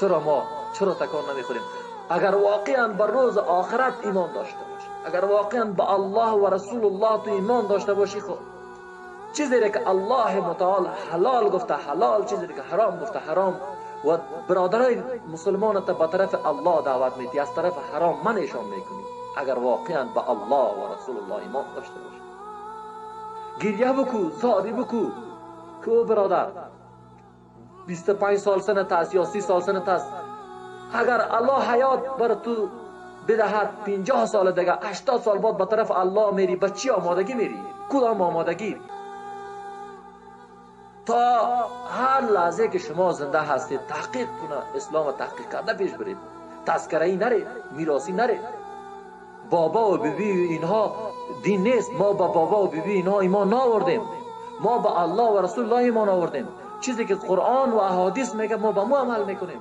چرا تکان نمیخوریم؟ اگر واقعا بر روز آخرت ایمان داشته باشی، اگر واقعا به الله و رسول الله تو ایمان داشته باشی، خب چیزی که الله متعال حلال گفته حلال، چیزی که حرام گفته حرام، و برادرای مسلمان تا به طرف الله دعوت میدی، از طرف حرام منشان میکنی. اگر واقعا به الله و رسول الله ایمان داشته باشی، گریه بکو، زاری بکو که برادر 25 سال سنت است یا 30 سال سنت است، اگر الله حیات بر تو بدهد 50 سال دیگه 80 سال بعد به طرف الله میری، به چی آمادگی میری؟ کدام آمادگی؟ تا هر لحظه که شما زنده هستید تحقیق کنه، اسلام تحقیق کرده پیش برید، تذکره‌ای نره، میراثی نره. بابا و بیبی اینها دین نیست، ما با بابا و بیبی اینها ایمان نآوردیم، ما با الله و رسول الله ایمان آوردیم. چیزی که قرآن و احادیث میگه ما با مو عمل میکنیم.